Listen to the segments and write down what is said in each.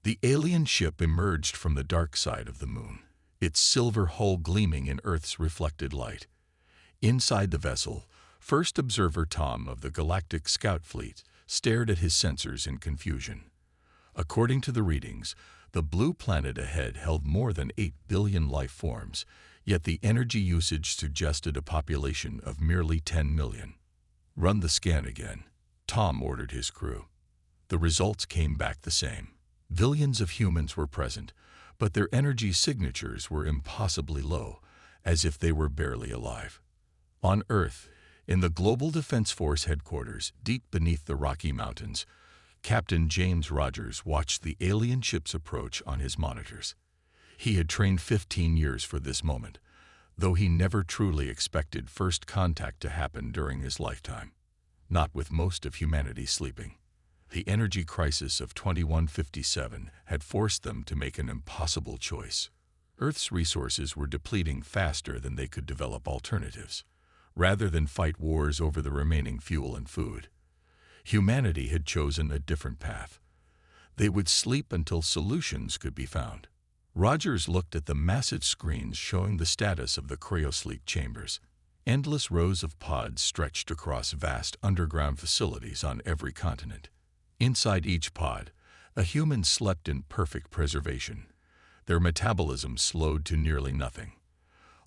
The alien ship emerged from the dark side of the moon, its silver hull gleaming in Earth's reflected light. Inside the vessel, first observer Tom of the Galactic Scout Fleet stared at his sensors in confusion. According to the readings, the blue planet ahead held more than 8 billion life forms, yet the energy usage suggested a population of merely 10 million. "Run the scan again," Tom ordered his crew. The results came back the same. Billions of humans were present, but their energy signatures were impossibly low, as if they were barely alive. On Earth, in the Global Defense Force headquarters, deep beneath the Rocky Mountains, Captain James Rogers watched the alien ship's approach on his monitors. He had trained 15 years for this moment, though he never truly expected first contact to happen during his lifetime. Not with most of humanity sleeping. The energy crisis of 2157 had forced them to make an impossible choice. Earth's resources were depleting faster than they could develop alternatives. Rather than fight wars over the remaining fuel and food, humanity had chosen a different path. They would sleep until solutions could be found. Rogers looked at the massive screens showing the status of the cryosleep chambers. Endless rows of pods stretched across vast underground facilities on every continent. Inside each pod, a human slept in perfect preservation. Their metabolism slowed to nearly nothing.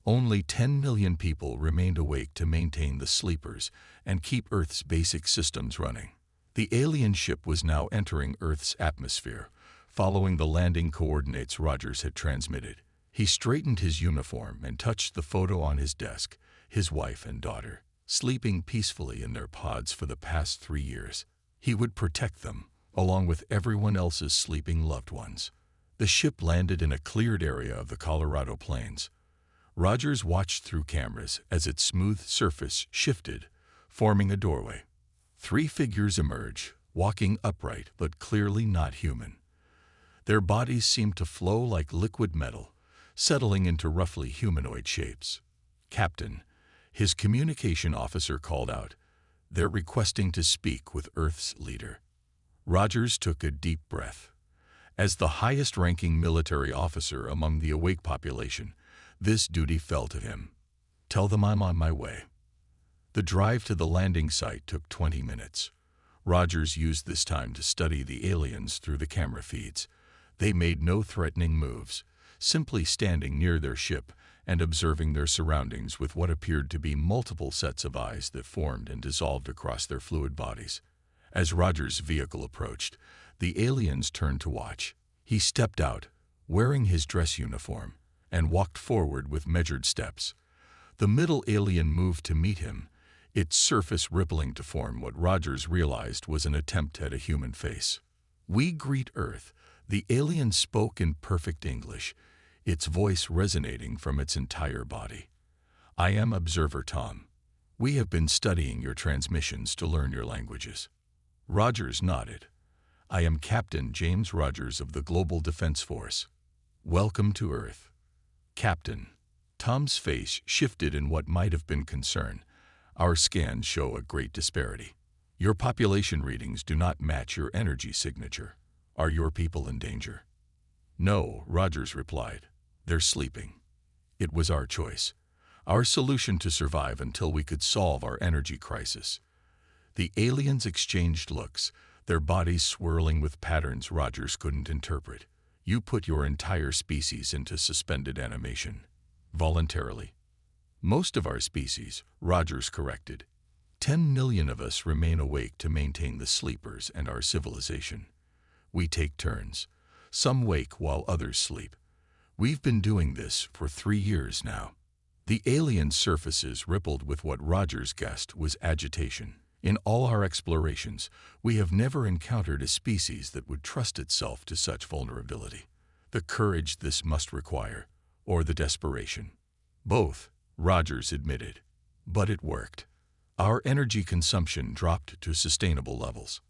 Only 10 million people remained awake to maintain the sleepers and keep Earth's basic systems running. The alien ship was now entering Earth's atmosphere, following the landing coordinates Rogers had transmitted. He straightened his uniform and touched the photo on his desk, his wife and daughter, sleeping peacefully in their pods for the past 3 years. He would protect them, along with everyone else's sleeping loved ones. The ship landed in a cleared area of the Colorado Plains. Rogers watched through cameras as its smooth surface shifted, forming a doorway. 3 figures emerge, walking upright but clearly not human. Their bodies seemed to flow like liquid metal, settling into roughly humanoid shapes. "Captain," his communication officer called out, "they're requesting to speak with Earth's leader." Rogers took a deep breath. As the highest-ranking military officer among the awake population, this duty fell to him. "Tell them I'm on my way." The drive to the landing site took 20 minutes. Rogers used this time to study the aliens through the camera feeds. They made no threatening moves, simply standing near their ship and observing their surroundings with what appeared to be multiple sets of eyes that formed and dissolved across their fluid bodies. As Rogers' vehicle approached, the aliens turned to watch. He stepped out, wearing his dress uniform, and walked forward with measured steps. The middle alien moved to meet him, its surface rippling to form what Rogers realized was an attempt at a human face. "We greet Earth," the alien spoke in perfect English, its voice resonating from its entire body. "I am Observer Tom. We have been studying your transmissions to learn your languages." Rogers nodded. "I am Captain James Rogers of the Global Defense Force. Welcome to Earth." "Captain." Tom's face shifted in what might have been concern. "Our scans show a great disparity. Your population readings do not match your energy signature. Are your people in danger?" "No," Rogers replied. "They're sleeping. It was our choice, our solution to survive until we could solve our energy crisis." The aliens exchanged looks, their bodies swirling with patterns Rogers couldn't interpret. "You put your entire species into suspended animation. Voluntarily." "Most of our species," Rogers corrected. 10 million of us remain awake to maintain the sleepers and our civilization. We take turns. Some wake while others sleep. We've been doing this for 3 years now." The alien surfaces rippled with what Rogers guessed was agitation. "In all our explorations, we have never encountered a species that would trust itself to such vulnerability. The courage this must require, or the desperation." "Both," Rogers admitted. "But it worked. Our energy consumption dropped to sustainable levels.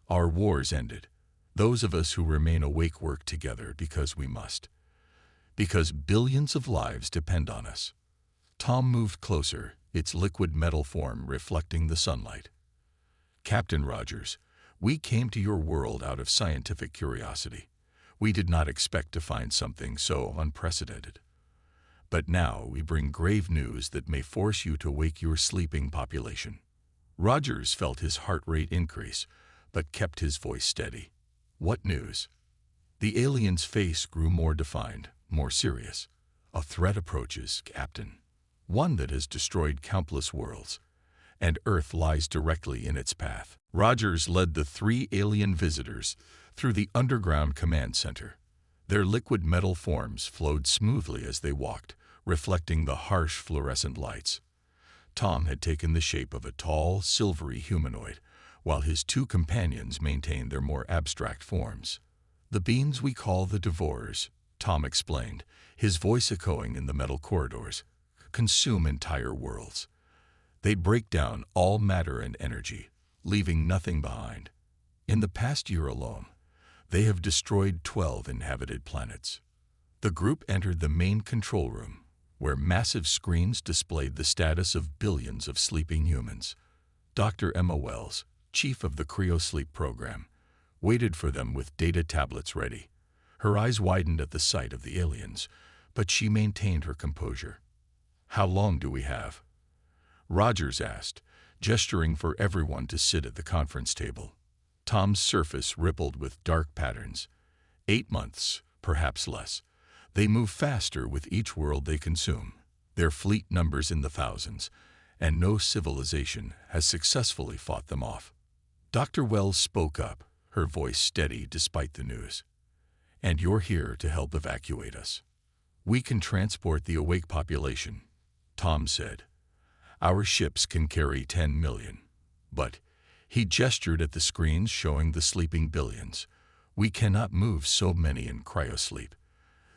Our wars ended. Those of us who remain awake work together because we must. Because billions of lives depend on us." Tom moved closer, its liquid metal form reflecting the sunlight. "Captain Rogers, we came to your world out of scientific curiosity. We did not expect to find something so unprecedented. But now we bring grave news that may force you to wake your sleeping population." Rogers felt his heart rate increase, but kept his voice steady. "What news?" The alien's face grew more defined, more serious. "A threat approaches, Captain. One that has destroyed countless worlds, and Earth lies directly in its path." Rogers led the 3 alien visitors through the underground command center. Their liquid metal forms flowed smoothly as they walked, reflecting the harsh fluorescent lights. Tom had taken the shape of a tall, silvery humanoid, while his 2 companions maintained their more abstract forms. "The beings we call the Devourers," Tom explained, his voice echoing in the metal corridors, "consume entire worlds. They break down all matter and energy, leaving nothing behind. In the past year alone, they have destroyed 12 inhabited planets." The group entered the main control room, where massive screens displayed the status of billions of sleeping humans. Dr. Emma Wells, chief of the cryosleep program, waited for them with data tablets ready. Her eyes widened at the sight of the aliens, but she maintained her composure. "How long do we have?" Rogers asked, gesturing for everyone to sit at the conference table. Tom's surface rippled with dark patterns. 8 months, perhaps less. They move faster with each world they consume. Their fleet numbers in the thousands, and no civilization has successfully fought them off. Dr. Wells spoke up, her voice steady despite the news. "And you're here to help evacuate us." "We can transport the awake population," Tom said. "Our ships can carry 10 million. But," he gestured at the screens showing the sleeping billions, "we cannot move so many in cryosleep.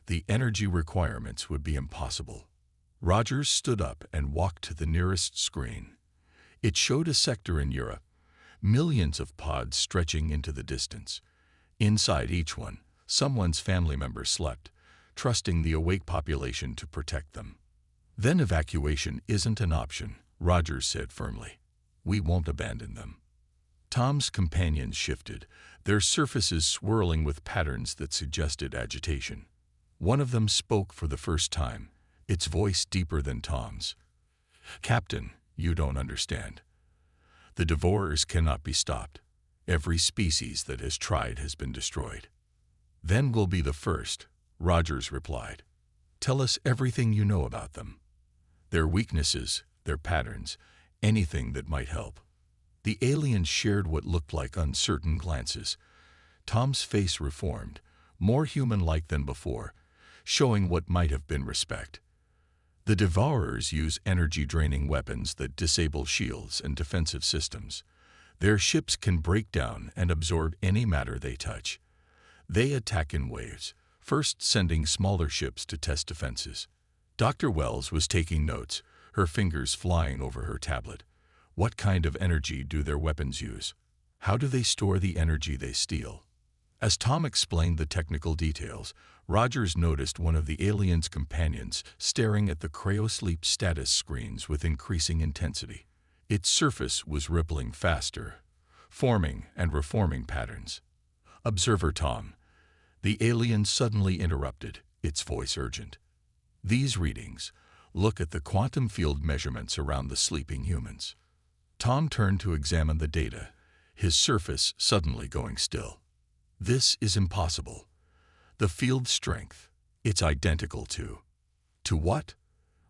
The energy requirements would be impossible." Rogers stood up and walked to the nearest screen. It showed a sector in Europe, millions of pods stretching into the distance. Inside each one, someone's family member slept, trusting the awake population to protect them. "Then evacuation isn't an option," Rogers said firmly. "We won't abandon them." Tom's companions shifted, their surfaces swirling with patterns that suggested agitation. One of them spoke for the first time, its voice deeper than Tom's. "Captain, you don't understand. The Devourers cannot be stopped. Every species that has tried has been destroyed." "Then we'll be the first," Rogers replied. "Tell us everything you know about them. Their weaknesses, their patterns, anything that might help." The aliens shared what looked like uncertain glances. Tom's face reformed, more human-like than before, showing what might have been respect. "The Devourers use energy-draining weapons that disable shields and defensive systems. Their ships can break down and absorb any matter they touch. They attack in waves, first sending smaller ships to test defenses." Dr. Wells was taking notes, her fingers flying over her tablet. "What kind of energy do their weapons use? How do they store the energy they steal?" As Tom explained the technical details, Rogers noticed one of the alien's companions staring at the cryosleep status screens with increasing intensity. Its surface was rippling faster, forming and reforming patterns. "Observer Tom," the alien suddenly interrupted, its voice urgent. "These readings, look at the quantum field measurements around the sleeping humans." Tom turned to examine the data, his surface suddenly going still. "This is impossible. The field strength, it's identical to..." "To what?"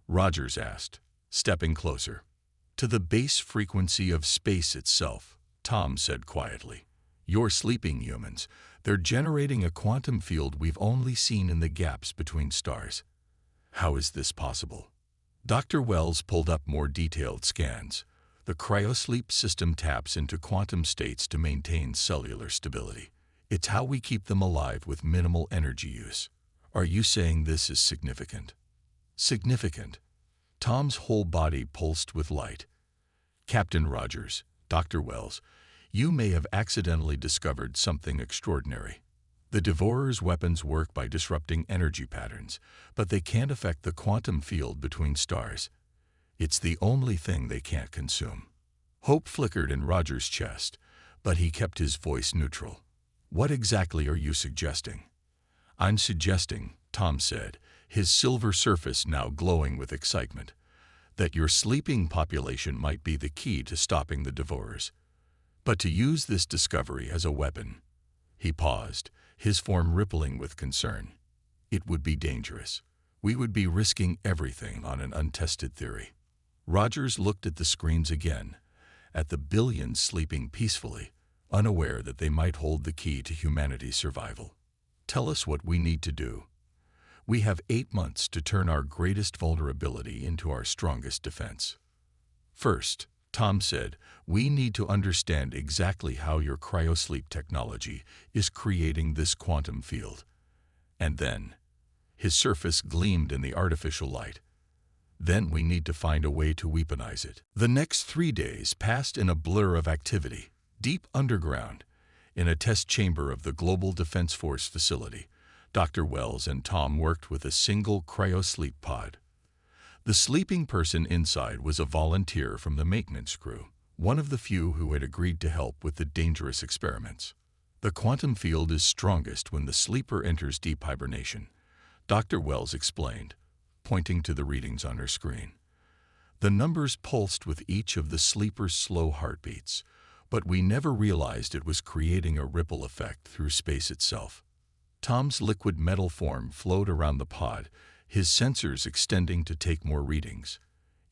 Rogers asked, stepping closer. "To the base frequency of space itself," Tom said quietly. "You're sleeping humans. They're generating a quantum field we've only seen in the gaps between stars." "How is this possible?" Dr. Wells pulled up more detailed scans. "The cryosleep system taps into quantum states to maintain cellular stability. It's how we keep them alive with minimal energy use." "Are you saying this is significant?" "Significant." Tom's whole body pulsed with light. "Captain Rogers, Dr. Wells, you may have accidentally discovered something extraordinary. The Devourers' weapons work by disrupting energy patterns, but they can't affect the quantum field between stars. It's the only thing they can't consume." Hope flickered in Rogers' chest, but he kept his voice neutral. "What exactly are you suggesting?" "I'm suggesting," Tom said, his silver surface now glowing with excitement, "that your sleeping population might be the key to stopping the devourers. But to use this discovery as a weapon—" He paused, his form rippling with concern. "It would be dangerous. We would be risking everything on an untested theory." Rogers looked at the screens again, at the billions sleeping peacefully, unaware that they might hold the key to humanity's survival. "Tell us what we need to do. We have 8 months to turn our greatest vulnerability into our strongest defense." "First," Tom said, "we need to understand exactly how your cryosleep technology is creating this quantum field. And then—" his surface gleamed in the artificial light, "then we need to find a way to weaponize it." The next 3 days passed in a blur of activity, deep underground, in a test chamber of the Global Defense Force facility. Dr. Wells and Tom worked with a single cryosleep pod. The sleeping person inside was a volunteer from the maintenance crew, one of the few who had agreed to help with the dangerous experiments. "The quantum field is strongest when the sleeper enters deep hibernation," Dr. Wells explained, pointing to the readings on her screen. "The numbers pulsed with each of the sleeper's slow heartbeats, but we never realized it was creating a ripple effect through space itself." Tom's liquid metal form flowed around the pod, his sensors extending to take more readings.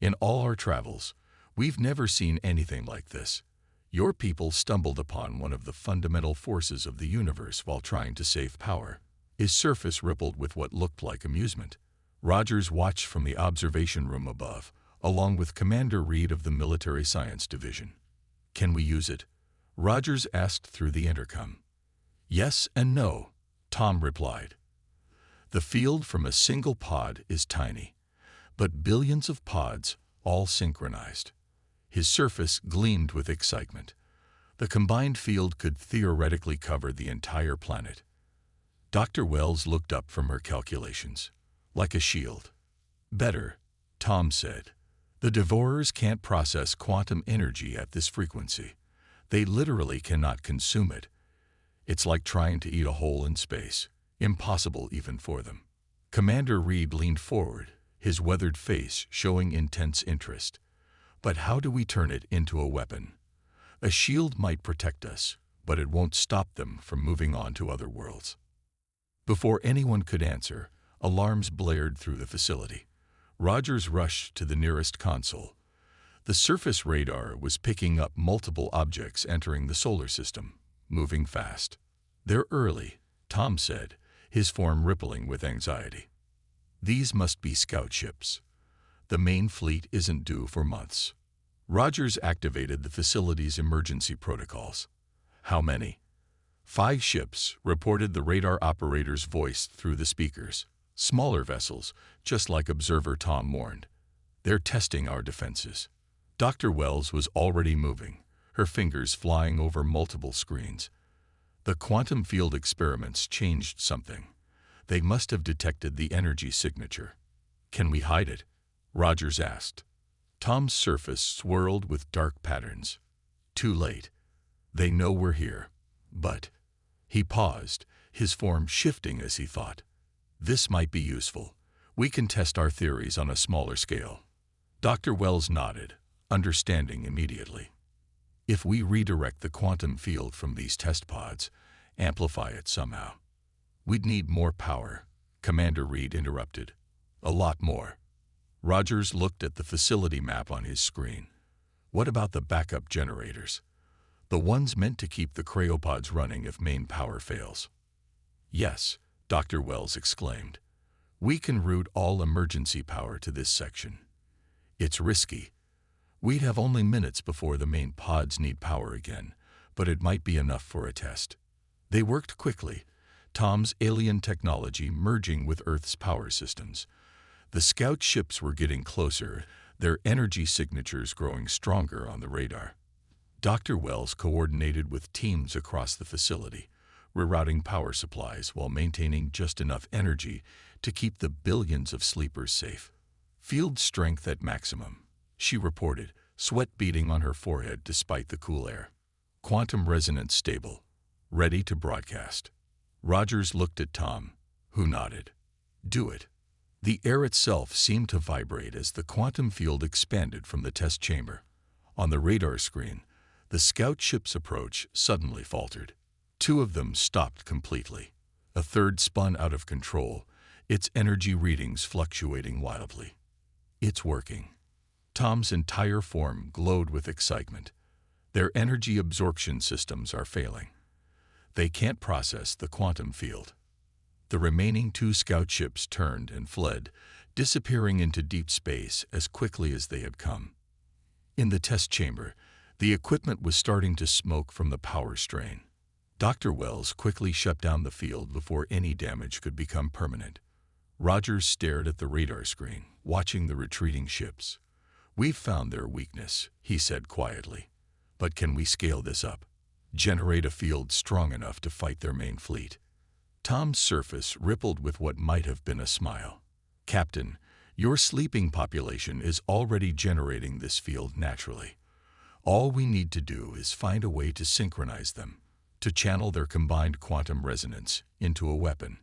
"In all our travels, we've never seen anything like this. Your people stumbled upon one of the fundamental forces of the universe while trying to save power." His surface rippled with what looked like amusement. Rogers watched from the observation room above, along with Commander Reed of the Military Science Division. "Can we use it?" Rogers asked through the intercom. "Yes and no," Tom replied. "The field from a single pod is tiny, but billions of pods, all synchronized." His surface gleamed with excitement. "The combined field could theoretically cover the entire planet." Dr. Wells looked up from her calculations. "Like a shield." "Better," Tom said. "The devourers can't process quantum energy at this frequency. They literally cannot consume it. It's like trying to eat a hole in space. Impossible even for them." Commander Reed leaned forward, his weathered face showing intense interest. "But how do we turn it into a weapon? A shield might protect us, but it won't stop them from moving on to other worlds." Before anyone could answer, alarms blared through the facility. Rogers rushed to the nearest console. The surface radar was picking up multiple objects entering the solar system, moving fast. "They're early," Tom said, his form rippling with anxiety. "These must be scout ships. The main fleet isn't due for months." Rogers activated the facility's emergency protocols. "How many?" "5 ships," reported the radar operator's voice through the speakers. "Smaller vessels, just like Observer Tom warned. They're testing our defenses." Dr. Wells was already moving, her fingers flying over multiple screens. "The quantum field experiments changed something. They must have detected the energy signature." "Can we hide it?" Rogers asked. Tom's surface swirled with dark patterns. "Too late. They know we're here. But—" He paused, his form shifting as he thought. "This might be useful. We can test our theories on a smaller scale." Dr. Wells nodded, understanding immediately. "If we redirect the quantum field from these test pods, amplify it somehow—" "We'd need more power," Commander Reed interrupted. "A lot more." Rogers looked at the facility map on his screen. "What about the backup generators? The ones meant to keep the cryopods running if main power fails?" "Yes," Dr. Wells exclaimed. "We can route all emergency power to this section. It's risky. We'd have only minutes before the main pods need power again, but it might be enough for a test." They worked quickly, Tom's alien technology merging with Earth's power systems. The scout ships were getting closer, their energy signatures growing stronger on the radar. Dr. Wells coordinated with teams across the facility, rerouting power supplies while maintaining just enough energy to keep the billions of sleepers safe. "Field strength at maximum," she reported, sweat beading on her forehead despite the cool air. "Quantum resonance stable. Ready to broadcast." Rogers looked at Tom. Who nodded. Do it. The air itself seemed to vibrate as the quantum field expanded from the test chamber. On the radar screen, the scout ship's approach suddenly faltered. Two of them stopped completely. A third spun out of control, its energy readings fluctuating wildly. It's working. Tom's entire form glowed with excitement. Their energy absorption systems are failing. They can't process the quantum field. The remaining two scout ships turned and fled, disappearing into deep space as quickly as they had come. In the test chamber, the equipment was starting to smoke from the power strain. Dr. Wells quickly shut down the field before any damage could become permanent. Rogers stared at the radar screen, watching the retreating ships. We've found their weakness, he said quietly. But can we scale this up? Generate a field strong enough to fight their main fleet? Tom's surface rippled with what might have been a smile. Captain, your sleeping population is already generating this field naturally. All we need to do is find a way to synchronize them, to channel their combined quantum resonance into a weapon.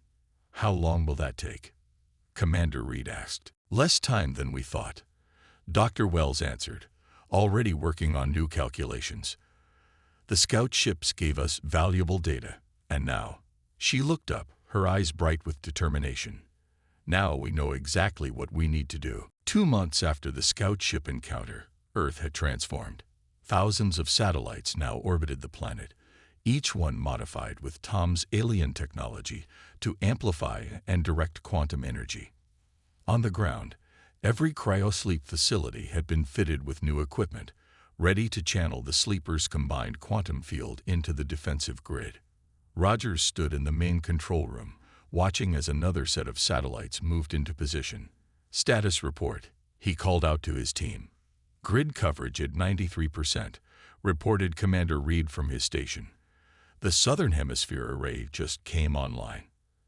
How long will that take? Commander Reed asked. Less time than we thought. Dr. Wells answered, already working on new calculations. The scout ships gave us valuable data, and now, she looked up, her eyes bright with determination. Now we know exactly what we need to do. 2 months after the scout ship encounter, Earth had transformed. Thousands of satellites now orbited the planet, each one modified with Tom's alien technology to amplify and direct quantum energy. On the ground, every cryosleep facility had been fitted with new equipment, ready to channel the sleepers' combined quantum field into the defensive grid. Rogers stood in the main control room, watching as another set of satellites moved into position. Status report, he called out to his team. Grid coverage at 93%, reported Commander Reed from his station. The Southern Hemisphere array just came online.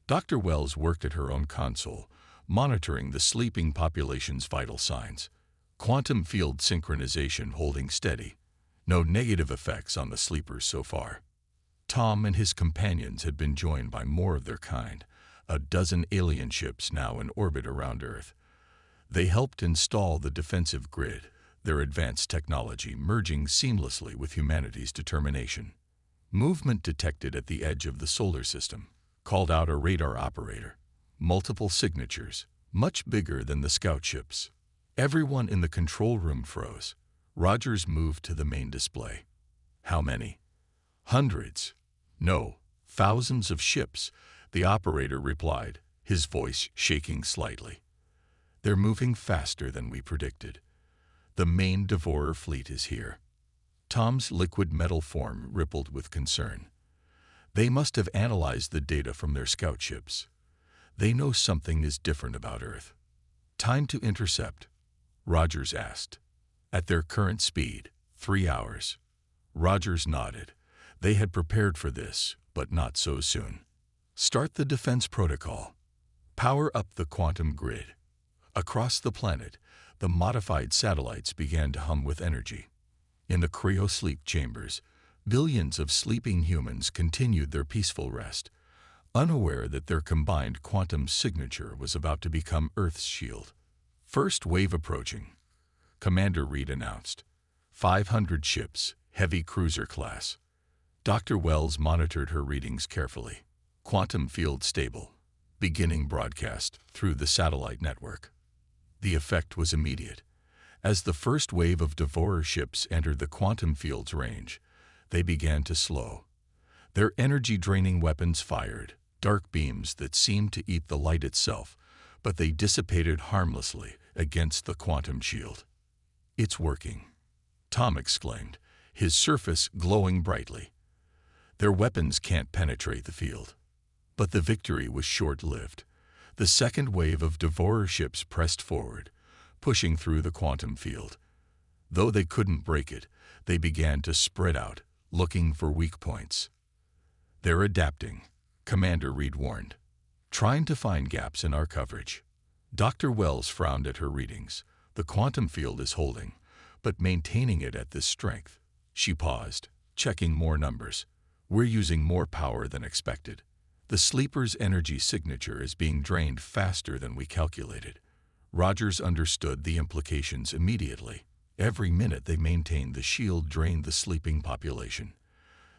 Dr. Wells worked at her own console, monitoring the sleeping population's vital signs. Quantum field synchronization holding steady. No negative effects on the sleepers so far. Tom and his companions had been joined by more of their kind, a dozen alien ships now in orbit around Earth. They helped install the defensive grid, their advanced technology merging seamlessly with humanity's determination. Movement detected at the edge of the solar system, called out a radar operator. Multiple signatures, much bigger than the scout ships. Everyone in the control room froze. Rogers moved to the main display. How many? Hundreds. No, thousands of ships, the operator replied, his voice shaking slightly. They're moving faster than we predicted. The main Devourer fleet is here. Tom's liquid metal form rippled with concern. They must have analyzed the data from their scout ships. They know something is different about Earth. Time to intercept, Rogers asked. At their current speed, 3 hours. Rogers nodded. They had prepared for this, but not so soon. Start the defense protocol. Power up the quantum grid. Across the planet, the modified satellites began to hum with energy. In the cryosleep chambers, billions of sleeping humans continued their peaceful rest, unaware that their combined quantum signature was about to become Earth's shield. First wave approaching, Commander Reed announced. 500 ships, heavy cruiser class. Dr. Wells monitored her readings carefully. Quantum field stable. Beginning broadcast through the satellite network. The effect was immediate. As the first wave of Devourer ships entered the quantum field's range, they began to slow. Their energy-draining weapons fired, dark beams that seemed to eat the light itself, but they dissipated harmlessly against the quantum shield. It's working, Tom exclaimed, his surface glowing brightly. Their weapons can't penetrate the field. But the victory was short-lived. The second wave of Devourer ships pressed forward, pushing through the quantum field. Though they couldn't break it, they began to spread out, looking for weak points. They're adapting, Commander Reed warned, trying to find gaps in our coverage. Dr. Wells frowned at her readings. The quantum field is holding, but maintaining it at this strength. She paused, checking more numbers. We're using more power than expected. The sleeper's energy signature is being drained faster than we calculated. Rogers understood the implications immediately. Every minute they maintained the shield drained the sleeping population.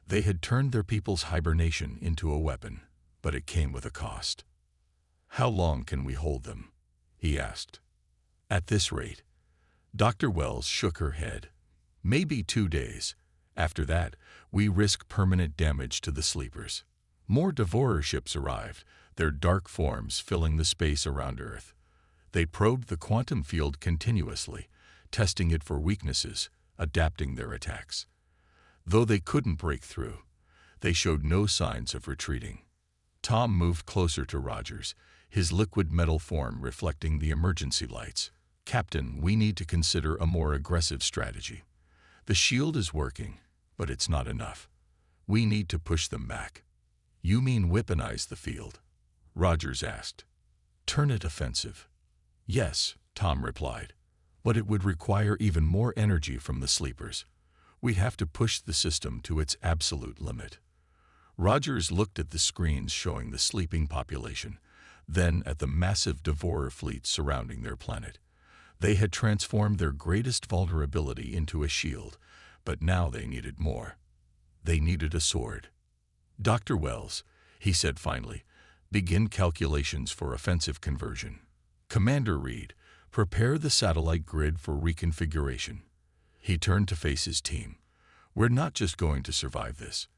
They had turned their people's hibernation into a weapon, but it came with a cost. "How long can we hold them?" he asked. "At this rate." Dr. Wells shook her head. "Maybe 2 days. After that, we risk permanent damage to the sleepers." More Devourer ships arrived, their dark forms filling the space around Earth. They probed the quantum field continuously, testing it for weaknesses, adapting their attacks. Though they couldn't break through, they showed no signs of retreating. Tom moved closer to Rogers, his liquid metal form reflecting the emergency lights. "Captain, we need to consider a more aggressive strategy. The shield is working, but it's not enough. We need to push them back." "You mean weaponize the field?" Rogers asked. "Turn it offensive." "Yes," Tom replied, "but it would require even more energy from the sleepers. We'd have to push the system to its absolute limit." Rogers looked at the screens showing the sleeping population, then at the massive Devourer fleet surrounding their planet. They had transformed their greatest vulnerability into a shield, but now they needed more. They needed a sword. "Dr. Wells," he said finally, "begin calculations for offensive conversion." "Commander Reed, prepare the satellite grid for reconfiguration." He turned to face his team. "We're not just going to survive this.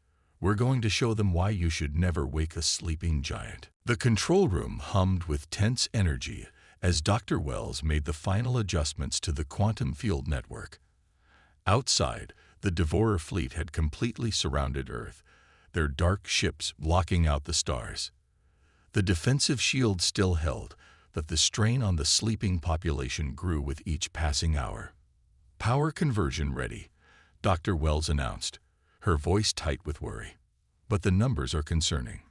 We're going to show them why you should never wake a sleeping giant." The control room hummed with tense energy as Dr. Wells made the final adjustments to the quantum field network. Outside, the Devourer fleet had completely surrounded Earth, their dark ships blocking out the stars. The defensive shield still held, but the strain on the sleeping population grew with each passing hour. "Power conversion ready," Dr. Wells announced, her voice tight with worry. "But the numbers are concerning.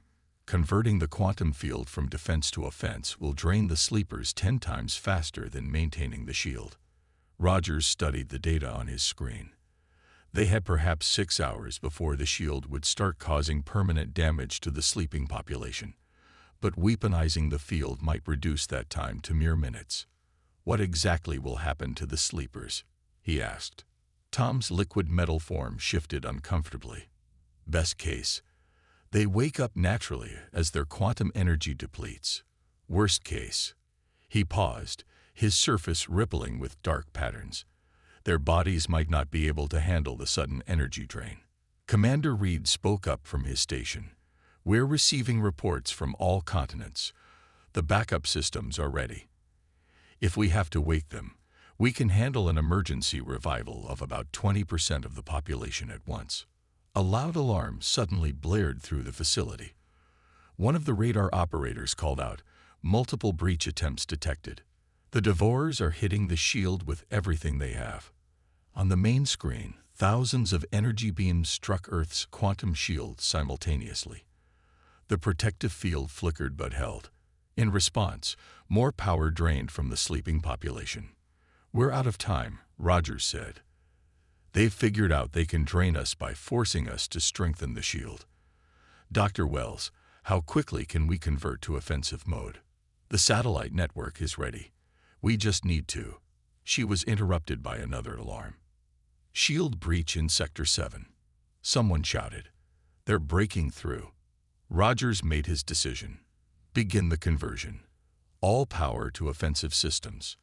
Converting the quantum field from defense to offense will drain the sleepers 10 times faster than maintaining the shield." Rogers studied the data on his screen. They had perhaps 6 hours before the shield would start causing permanent damage to the sleeping population. But weaponizing the field might reduce that time to mere minutes. "What exactly will happen to the sleepers?" he asked. Tom's liquid metal form shifted uncomfortably. "Best case, they wake up naturally as their quantum energy depletes. Worst case," he paused, his surface rippling with dark patterns, "their bodies might not be able to handle the sudden energy drain." Commander Reed spoke up from his station. "We're receiving reports from all continents. The backup systems are ready. If we have to wake them, we can handle an emergency revival of about 20% of the population at once." A loud alarm suddenly blared through the facility. One of the radar operators called out, "Multiple breach attempts detected. The Devourers are hitting the shield with everything they have." On the main screen, thousands of energy beams struck Earth's quantum shield simultaneously. The protective field flickered but held. In response, more power drained from the sleeping population. "We're out of time," Rogers said. "They've figured out they can drain us by forcing us to strengthen the shield." "Dr. Wells, how quickly can we convert to offensive mode?" "The satellite network is ready. We just need to." She was interrupted by another alarm. "Shield breach in Sector 7. Someone shouted. "They're breaking through." Rogers made his decision. "Begin the conversion. All power to offensive systems."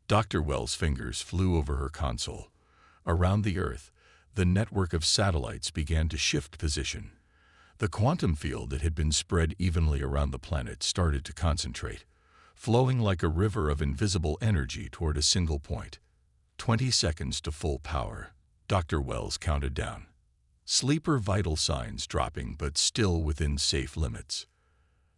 Dr. Wells' fingers flew over her console. Around the Earth, the network of satellites began to shift position. The quantum field that had been spread evenly around the planet started to concentrate, flowing like a river of invisible energy toward a single point. 20 seconds to full power, Dr. Wells counted down. Sleeper vital signs dropping but still within safe limits.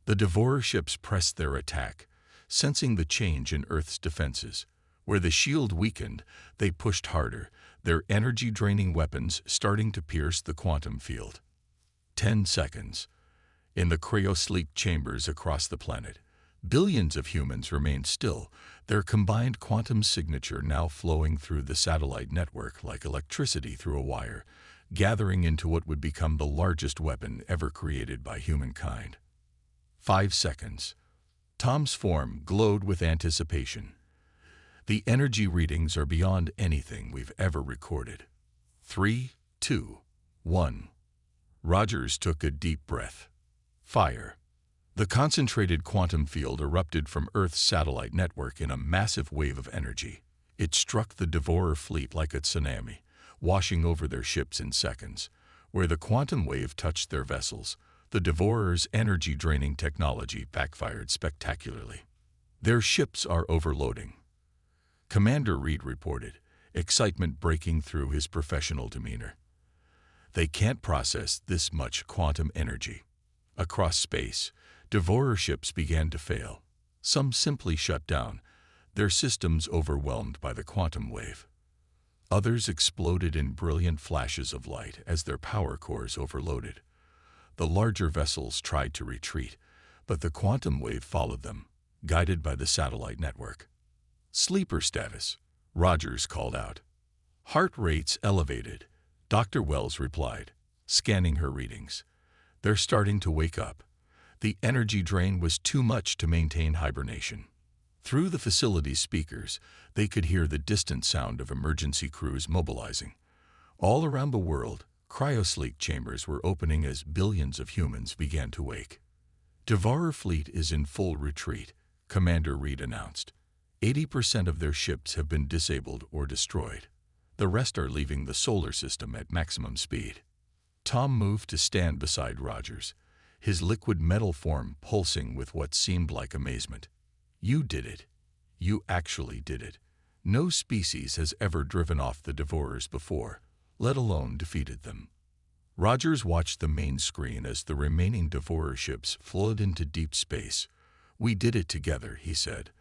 The Devourer ships pressed their attack, sensing the change in Earth's defenses. Where the shield weakened, they pushed harder, their energy-draining weapons starting to pierce the quantum field. 10 seconds. In the cryosleep chambers across the planet, billions of humans remained still, their combined quantum signature now flowing through the satellite network like electricity through a wire, gathering into what would become the largest weapon ever created by humankind. 5 seconds. Tom's form glowed with anticipation. The energy readings are beyond anything we've ever recorded. 3, 2, 1. Rogers took a deep breath. Fire. The concentrated quantum field erupted from Earth's satellite network in a massive wave of energy. It struck the Devourer fleet like a tsunami, washing over their ships in seconds. Where the quantum wave touched their vessels, the Devourer's energy-draining technology backfired spectacularly. Their ships are overloading, Commander Reed reported, excitement breaking through his professional demeanor. They can't process this much quantum energy. Across space, Devourer ships began to fail. Some simply shut down, their systems overwhelmed by the quantum wave. Others exploded in brilliant flashes of light as their power cores overloaded. The larger vessels tried to retreat, but the quantum wave followed them, guided by the satellite network. Sleeper status, Rogers called out. Heart rates elevated, Dr. Wells replied, scanning her readings. They're starting to wake up. The energy drain was too much to maintain hibernation. Through the facility's speakers, they could hear the distant sound of emergency crews mobilizing. All around the world, cryosleep chambers were opening as billions of humans began to wake. Devourer fleet is in full retreat, Commander Reed announced. 80% of their ships have been disabled or destroyed. The rest are leaving the solar system at maximum speed. Tom moved to stand beside Rogers, his liquid metal form pulsing with what seemed like amazement. You did it. You actually did it. No species has ever driven off the Devourers before, let alone defeated them. Rogers watched the main screen as the remaining Devourer ships flowed into deep space. We did it together, he said.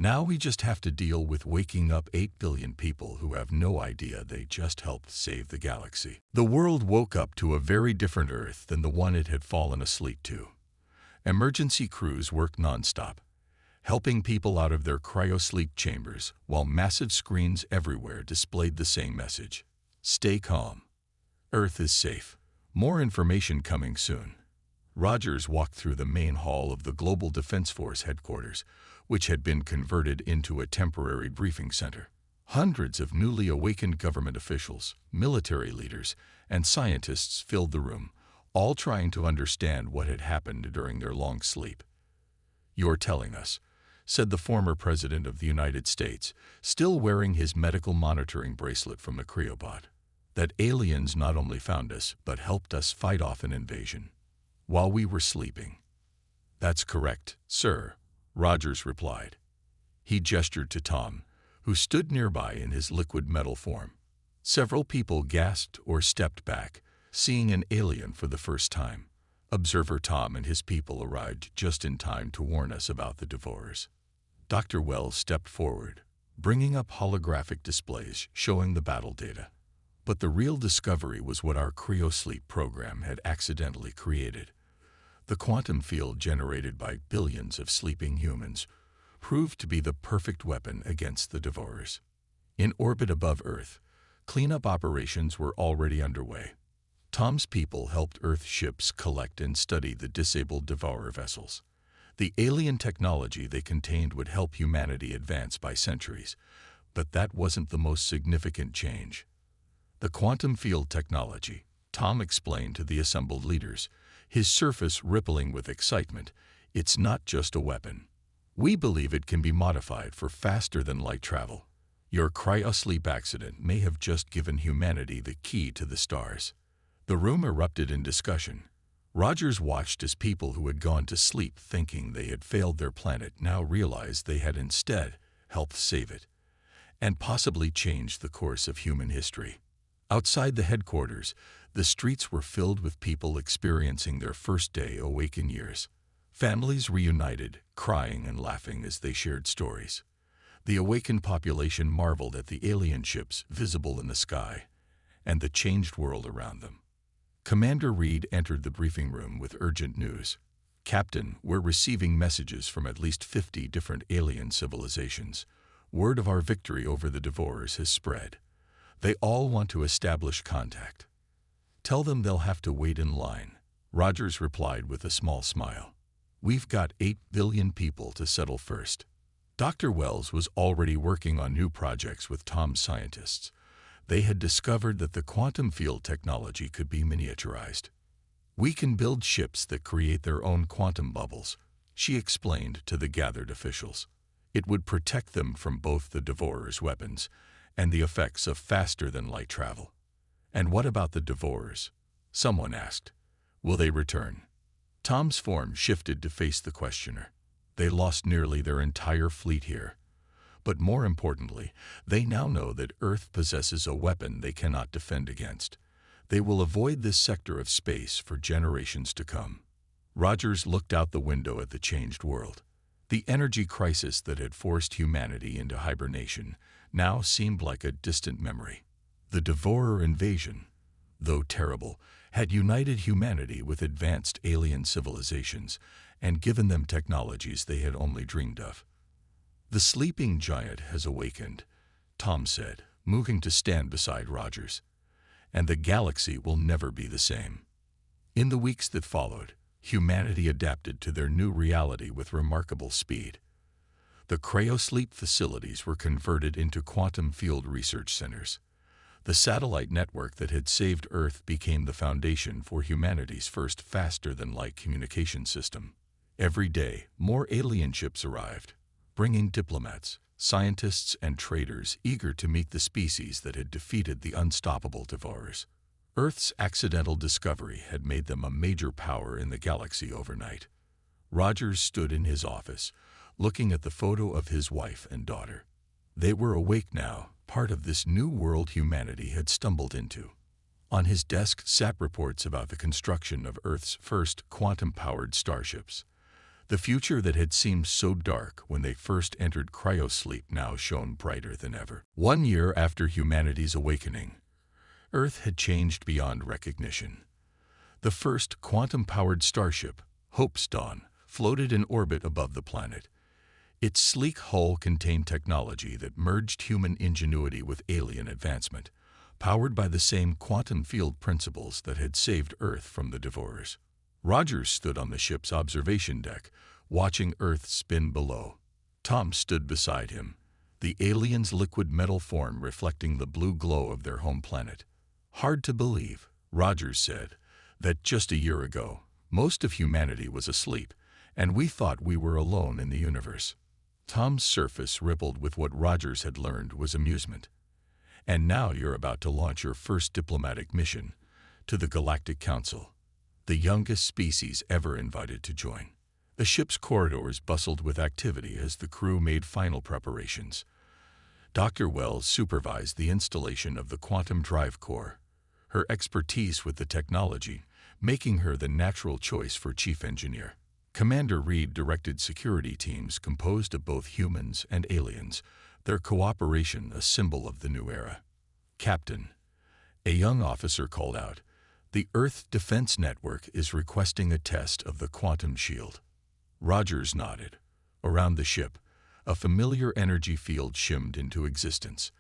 Now we just have to deal with waking up 8 billion people who have no idea they just helped save the galaxy. The world woke up to a very different Earth than the one it had fallen asleep to. Emergency crews worked nonstop, helping people out of their cryosleep chambers, while massive screens everywhere displayed the same message. Stay calm. Earth is safe. More information coming soon. Rogers walked through the main hall of the Global Defense Force headquarters, which had been converted into a temporary briefing center. Hundreds of newly awakened government officials, military leaders, and scientists filled the room, all trying to understand what had happened during their long sleep. You're telling us, said the former President of the United States, still wearing his medical monitoring bracelet from the cryobot, that aliens not only found us, but helped us fight off an invasion while we were sleeping. That's correct, sir, Rogers replied. He gestured to Tom, who stood nearby in his liquid metal form. Several people gasped or stepped back, seeing an alien for the first time. Observer Tom and his people arrived just in time to warn us about the Devourers. Dr. Wells stepped forward, bringing up holographic displays showing the battle data. But the real discovery was what our cryosleep program had accidentally created. The quantum field generated by billions of sleeping humans proved to be the perfect weapon against the Devourers. In orbit above Earth, cleanup operations were already underway. Tom's people helped Earth ships collect and study the disabled Devourer vessels. The alien technology they contained would help humanity advance by centuries, but that wasn't the most significant change. The quantum field technology, Tom explained to the assembled leaders, his surface rippling with excitement, it's not just a weapon. We believe it can be modified for faster-than-light travel. Your cryosleep accident may have just given humanity the key to the stars. The room erupted in discussion. Rogers watched as people who had gone to sleep thinking they had failed their planet now realized they had instead helped save it, and possibly changed the course of human history. Outside the headquarters, the streets were filled with people experiencing their first day awake in years. Families reunited, crying and laughing as they shared stories. The awakened population marveled at the alien ships visible in the sky and the changed world around them. Commander Reed entered the briefing room with urgent news. Captain, we're receiving messages from at least 50 different alien civilizations. Word of our victory over the Devourers has spread. They all want to establish contact. Tell them they'll have to wait in line, Rogers replied with a small smile. We've got 8 billion people to settle first. Dr. Wells was already working on new projects with Tom's scientists. They had discovered that the quantum field technology could be miniaturized. We can build ships that create their own quantum bubbles, she explained to the gathered officials. It would protect them from both the Devourer's weapons and the effects of faster-than-light travel. And what about the Devourers? Someone asked. Will they return? Tom's form shifted to face the questioner. They lost nearly their entire fleet here. But more importantly, they now know that Earth possesses a weapon they cannot defend against. They will avoid this sector of space for generations to come. Rogers looked out the window at the changed world. The energy crisis that had forced humanity into hibernation now seemed like a distant memory. The Devourer invasion, though terrible, had united humanity with advanced alien civilizations and given them technologies they had only dreamed of. The sleeping giant has awakened, Tom said, moving to stand beside Rogers. And the galaxy will never be the same. In the weeks that followed, humanity adapted to their new reality with remarkable speed. The cryosleep facilities were converted into quantum field research centers. The satellite network that had saved Earth became the foundation for humanity's first faster-than-light communication system. Every day, more alien ships arrived, bringing diplomats, scientists, and traders eager to meet the species that had defeated the unstoppable Devourers. Earth's accidental discovery had made them a major power in the galaxy overnight. Rogers stood in his office, looking at the photo of his wife and daughter. They were awake now, part of this new world humanity had stumbled into. On his desk sat reports about the construction of Earth's first quantum-powered starships. The future that had seemed so dark when they first entered cryosleep now shone brighter than ever. 1 year after humanity's awakening, Earth had changed beyond recognition. The first quantum-powered starship, Hope's Dawn, floated in orbit above the planet. Its sleek hull contained technology that merged human ingenuity with alien advancement, powered by the same quantum field principles that had saved Earth from the Devourers. Rogers stood on the ship's observation deck, watching Earth spin below. Tom stood beside him, the aliens' liquid metal form reflecting the blue glow of their home planet. Hard to believe, Rogers said, that just a year ago, most of humanity was asleep, and we thought we were alone in the universe. Tom's surface rippled with what Rogers had learned was amusement. And now you're about to launch your first diplomatic mission to the Galactic Council, the youngest species ever invited to join. The ship's corridors bustled with activity as the crew made final preparations. Dr. Wells supervised the installation of the quantum drive core, her expertise with the technology making her the natural choice for chief engineer. Commander Reed directed security teams composed of both humans and aliens, their cooperation a symbol of the new era. Captain, a young officer called out, "The Earth Defense Network is requesting a test of the quantum shield." Rogers nodded. Around the ship, a familiar energy field shimmed into existence.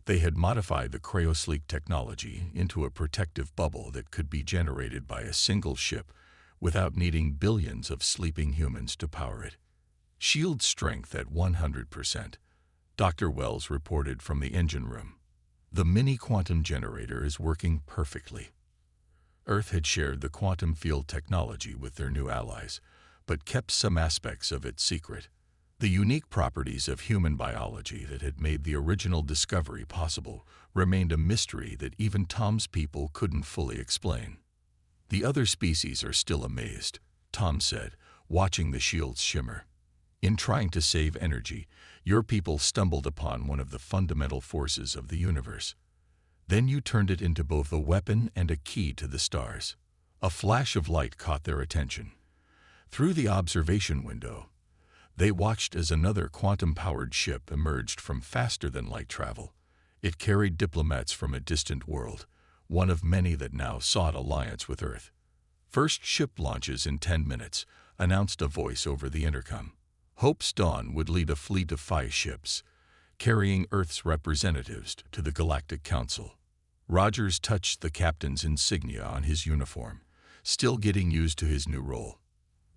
They had modified the cryosleep technology into a protective bubble that could be generated by a single ship without needing billions of sleeping humans to power it. Shield strength at 100%, Dr. Wells reported from the engine room. The mini-quantum generator is working perfectly. Earth had shared the quantum field technology with their new allies, but kept some aspects of it secret. The unique properties of human biology that had made the original discovery possible remained a mystery that even Tom's people couldn't fully explain. "The other species are still amazed," Tom said, watching the shields shimmer. "In trying to save energy, your people stumbled upon one of the fundamental forces of the universe. Then you turned it into both a weapon and a key to the stars." A flash of light caught their attention. Through the observation window, they watched as another quantum-powered ship emerged from faster-than-light travel. It carried diplomats from a distant world, one of many that now sought alliance with Earth. "First ship launches in 10 minutes, announced a voice over the intercom. Hope's Dawn would lead a fleet of 5 ships, carrying Earth's representatives to the Galactic Council. Rogers touched the captain's insignia on his uniform, still getting used to his new role.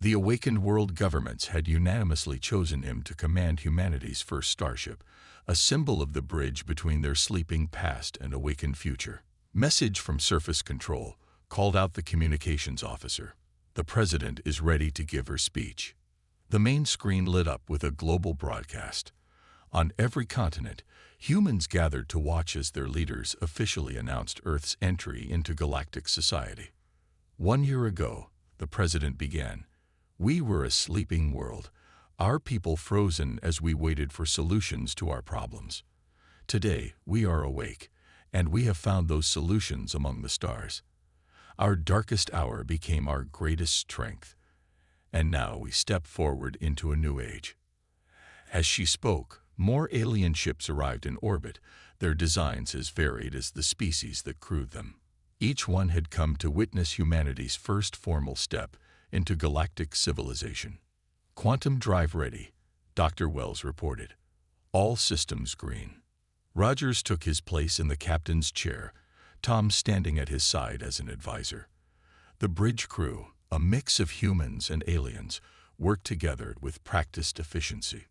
The awakened world governments had unanimously chosen him to command humanity's first starship, a symbol of the bridge between their sleeping past and awakened future. Message from Surface Control called out the communications officer. The president is ready to give her speech. The main screen lit up with a global broadcast. On every continent, humans gathered to watch as their leaders officially announced Earth's entry into galactic society. 1 year ago, the president began, we were a sleeping world, our people frozen as we waited for solutions to our problems. Today, we are awake, and we have found those solutions among the stars. Our darkest hour became our greatest strength, and now we step forward into a new age. As she spoke, more alien ships arrived in orbit, their designs as varied as the species that crewed them. Each one had come to witness humanity's first formal step into galactic civilization. Quantum drive ready, Dr. Wells reported. All systems green. Rogers took his place in the captain's chair, Tom standing at his side as an advisor. The bridge crew, a mix of humans and aliens, worked together with practiced efficiency.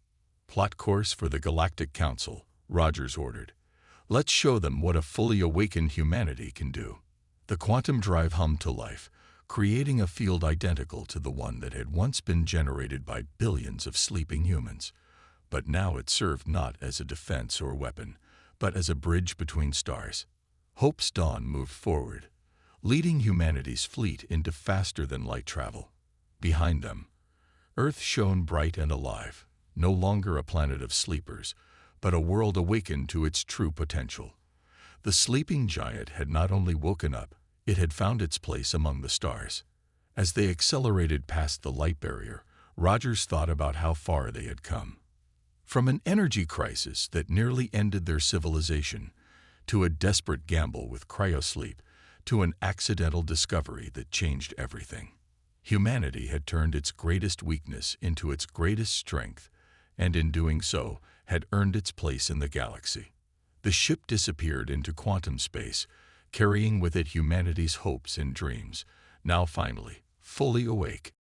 Plot course for the Galactic Council, Rogers ordered. Let's show them what a fully awakened humanity can do. The quantum drive hummed to life, creating a field identical to the one that had once been generated by billions of sleeping humans. But now it served not as a defense or weapon, but as a bridge between stars. Hope's dawn moved forward, leading humanity's fleet into faster-than-light travel. Behind them, Earth shone bright and alive, no longer a planet of sleepers, but a world awakened to its true potential. The sleeping giant had not only woken up, it had found its place among the stars. As they accelerated past the light barrier, Rogers thought about how far they had come. From an energy crisis that nearly ended their civilization, to a desperate gamble with cryosleep, to an accidental discovery that changed everything. Humanity had turned its greatest weakness into its greatest strength, and in doing so, had earned its place in the galaxy. The ship disappeared into quantum space, carrying with it humanity's hopes and dreams, now finally, fully awake.